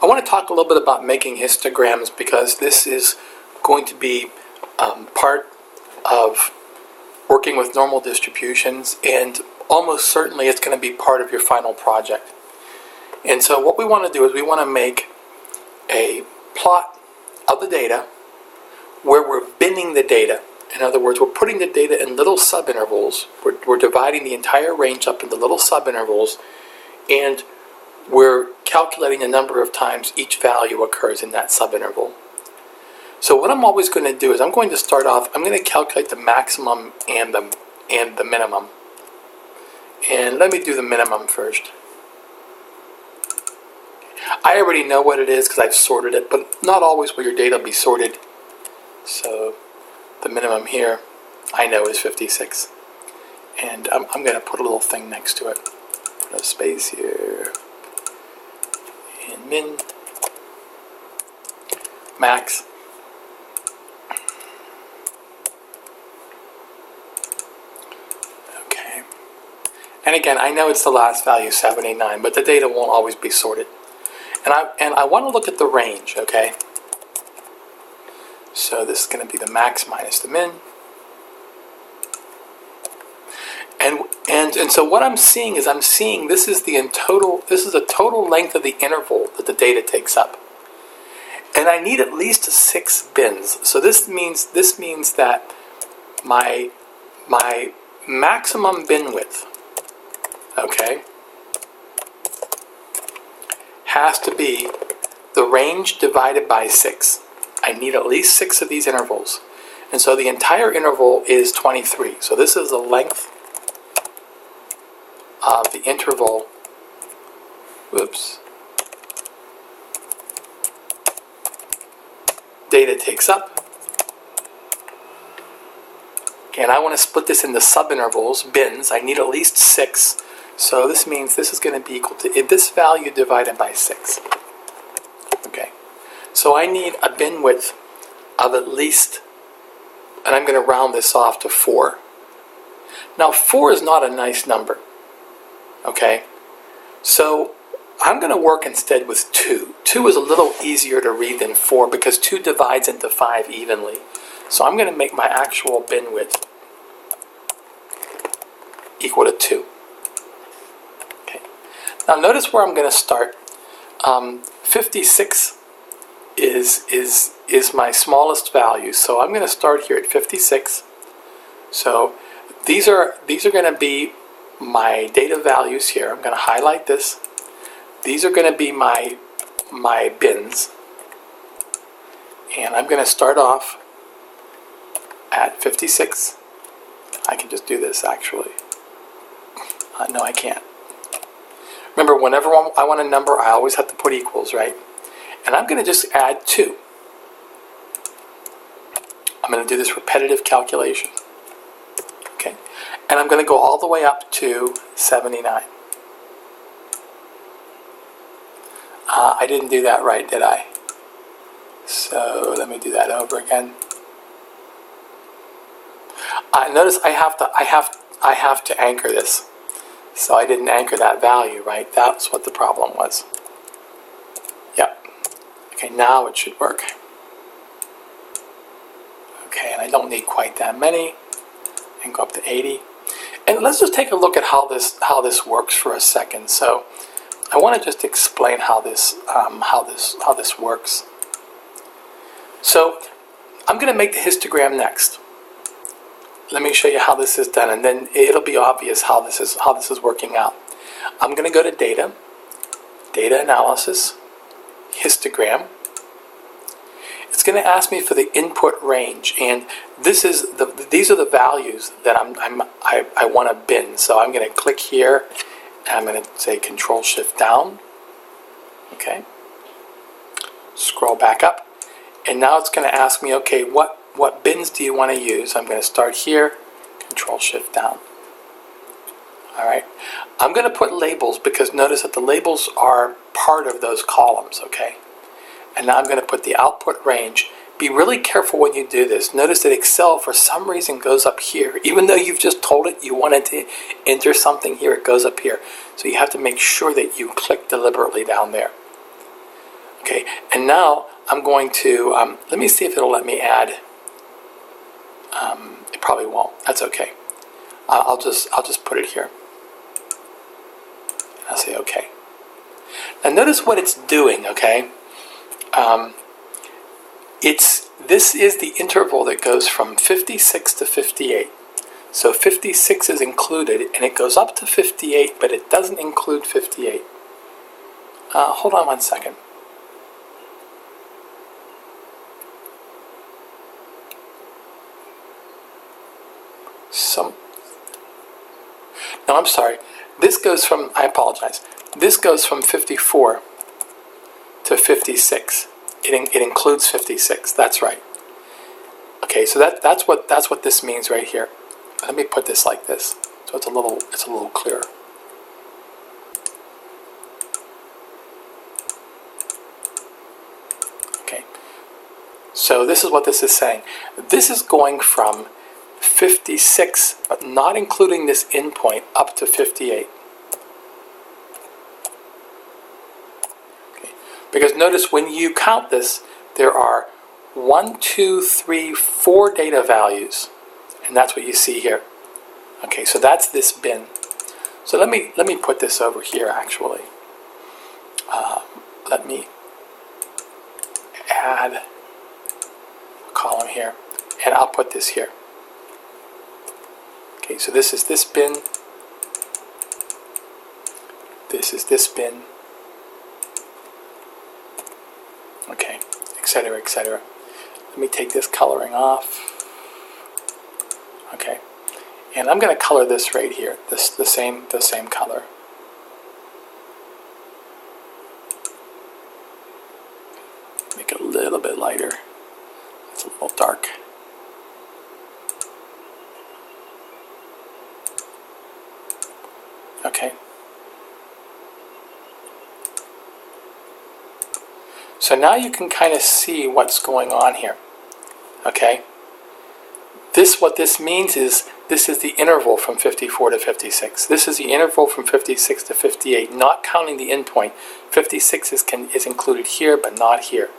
I want to talk a little bit about making histograms because this is going to be part of working with normal distributions, and almost certainly it's going to be part of your final project. And so what we want to do is we want to make a plot of the data where we're binning the data. In other words, we're putting the data in little subintervals. We're dividing the entire range up into little subintervals, and we're calculating the number of times each value occurs in that subinterval. So what I'm always going to do is I'm going to start off, I'm going to calculate the maximum and the minimum. And let me do the minimum first. I already know what it is because I've sorted it, but not always will your data be sorted. So the minimum here I know is 56. And I'm going to put a little thing next to it. Put a space here. And min. Max. Okay. And again, I know it's the last value, 79, but the data won't always be sorted. And I want to look at the range, okay? So this is going to be the max minus the min. And so what I'm seeing is this is the total length of the interval that the data takes up. And I need at least 6 bins. So this means that my maximum bin width, okay, has to be the range divided by 6. I need at least 6 of these intervals. And so the entire interval is 23. So this is the length of the interval, data takes up. Okay, and I want to split this into subintervals, bins. I need at least 6. So this means this is going to be equal to this value divided by 6. Okay, so I need a bin width of at least, and I'm going to round this off to 4. Now 4 is not a nice number. Okay, so I'm going to work instead with 2. 2 is a little easier to read than 4 because 2 divides into 5 evenly. So I'm going to make my actual bin width equal to 2. Okay. Now notice where I'm going to start. 56 is my smallest value, so I'm going to start here at 56. So these are going to be my data values here. I'm going to highlight this. These are going to be my bins, and I'm going to start off at 56. I can just do this actually. No, I can't. Remember, whenever I want a number, I always have to put equals, right? And I'm going to just add 2. I'm going to do this repetitive calculation. Okay, and I'm going to go all the way up to 79. I didn't do that right, did I? So let me do that over again. Notice I have to anchor this. So I didn't anchor that value, right? That's what the problem was. Yep. Okay, now it should work. Okay, and I don't need quite that many. I can go up to 80. And let's just take a look at how this works for a second. So I want to just explain how this works. So I'm going to make the histogram next. Let me show you how this is done, and then it'll be obvious how this is working out. I'm going to go to Data, Data Analysis, Histogram. It's going to ask me for the input range, and these are the values that I want to bin. So I'm going to click here, and I'm going to say Control Shift down. Okay. Scroll back up, and now it's going to ask me, okay, what bins do you want to use? I'm going to start here, Control Shift down. Alright, I'm going to put labels because notice that the labels are part of those columns, okay? And now I'm going to put the output range. Be really careful when you do this. Notice that Excel for some reason goes up here. Even though you've just told it you wanted to enter something here, it goes up here. So you have to make sure that you click deliberately down there. Okay, and now I'm going to, let me see if it'll let me add. It probably won't. That's okay. I'll just put it here. I'll say okay. Now notice what it's doing, okay? This is the interval that goes from 56 to 58. So 56 is included, and it goes up to 58, but it doesn't include 58. Hold on 1 second. No, I'm sorry. This goes from, I apologize. This goes from 54 to 56. It includes 56. That's right. Okay, so that's what this means right here. Let me put this like this, so it's a little clearer. Okay. So this is what this is saying. This is going from 56, but not including this endpoint, up to 58. Okay. Because notice when you count this, there are 1, 2, 3, 4 data values, and that's what you see here. Okay, so that's this bin. So let me put this over here actually. Let me add a column here, and I'll put this here. Okay, so this is this bin. This is this bin. Okay, etc., etc. Let me take this coloring off. Okay, and I'm going to color this right here. The same color. Make it a little bit lighter. It's a little dark. Okay. So now you can kind of see what's going on here. Okay. What this means is this is the interval from 54 to 56. This is the interval from 56 to 58, not counting the endpoint. 56 is included here, but not here.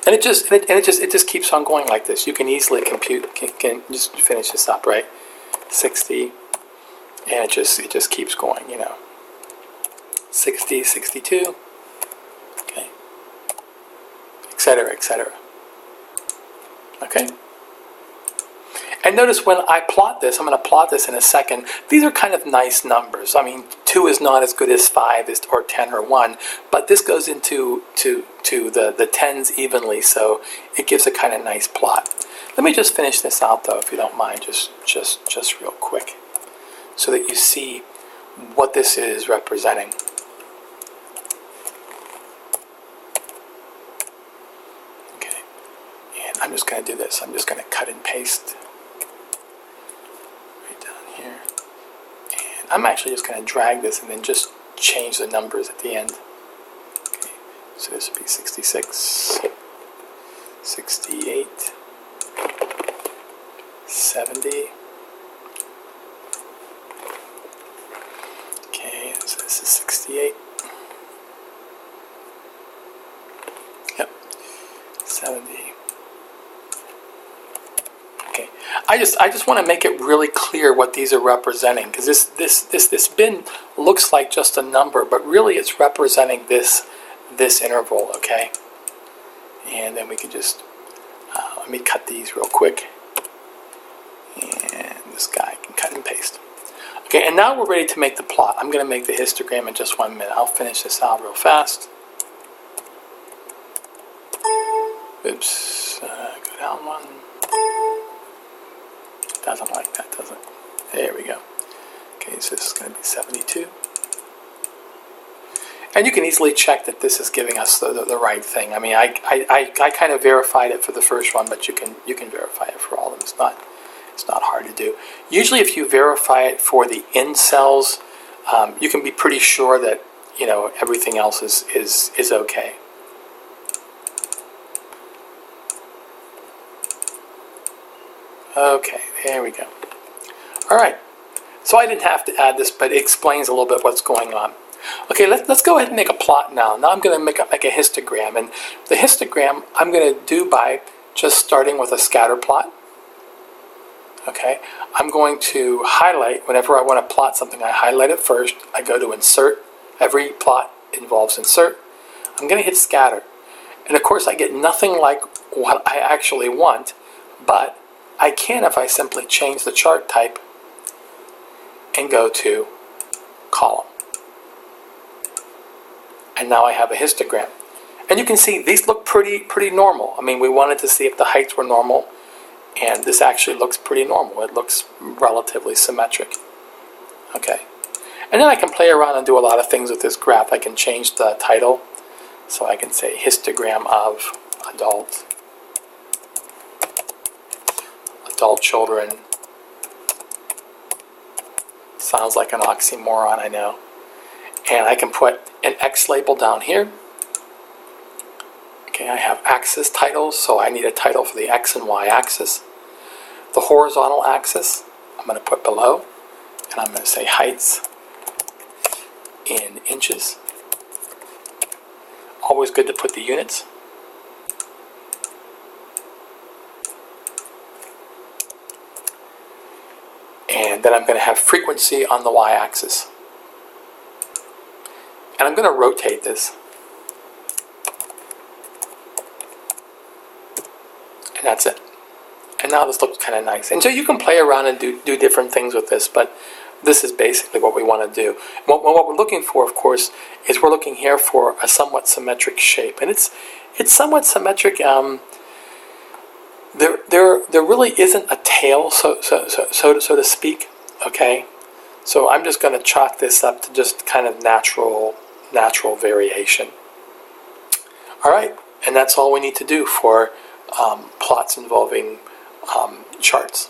And it just keeps on going like this. You can easily compute. Can just finish this up, right? 60. And it just keeps going, you know. 60, 62, okay, etc., etc. Okay. And notice when I plot this, I'm going to plot this in a second. These are kind of nice numbers. I mean, 2 is not as good as 5 or 10 or 1, but this goes into the tens evenly, so it gives a kind of nice plot. Let me just finish this out though, if you don't mind, just real quick, so that you see what this is representing. Okay, and I'm just going to do this. I'm just going to cut and paste right down here. And I'm actually just going to drag this and then just change the numbers at the end. Okay, so this would be 66, 68, 70. So this is 68. Yep. 70. Okay. I just want to make it really clear what these are representing, because this bin looks like just a number, but really it's representing this interval. Okay. And then we can just let me cut these real quick, and this guy can cut and paste. Okay, and now we're ready to make the plot. I'm going to make the histogram in just 1 minute. I'll finish this out real fast. Oops, go down one. Doesn't like that, does it? There we go. Okay, so this is going to be 72. And you can easily check that this is giving us the right thing. I mean, I kind of verified it for the first one, but you can verify it for all of them. It's not hard to do. Usually if you verify it for the end cells, you can be pretty sure that, you know, everything else is okay. Okay, there we go. All right, so I didn't have to add this, but it explains a little bit what's going on. Okay, let's go ahead and make a plot now. Now I'm going to make a histogram, and the histogram I'm going to do by just starting with a scatter plot. Okay, I'm going to highlight whenever I want to plot something. I highlight it first. I go to insert. Every plot involves insert. I'm going to hit scatter, and of course I get nothing like what I actually want, but I can if I simply change the chart type and go to column. And now I have a histogram. And you can see these look pretty normal. I mean, we wanted to see if the heights were normal, and this actually looks pretty normal. It looks relatively symmetric. Okay. And then I can play around and do a lot of things with this graph. I can change the title, so I can say histogram of adult children. Sounds like an oxymoron, I know. And I can put an X label down here. Okay, I have axis titles, so I need a title for the X and Y axis. The horizontal axis, I'm going to put below, and I'm going to say heights in inches. Always good to put the units. And then I'm going to have frequency on the y-axis. And I'm going to rotate this. And that's it. And now this looks kind of nice. And so you can play around and do different things with this, but this is basically what we want to do. What we're looking for, of course, is we're looking here for a somewhat symmetric shape. And it's somewhat symmetric. There really isn't a tail, so to speak. Okay, so I'm just going to chalk this up to just kind of natural variation. All right, and that's all we need to do for plots involving charts.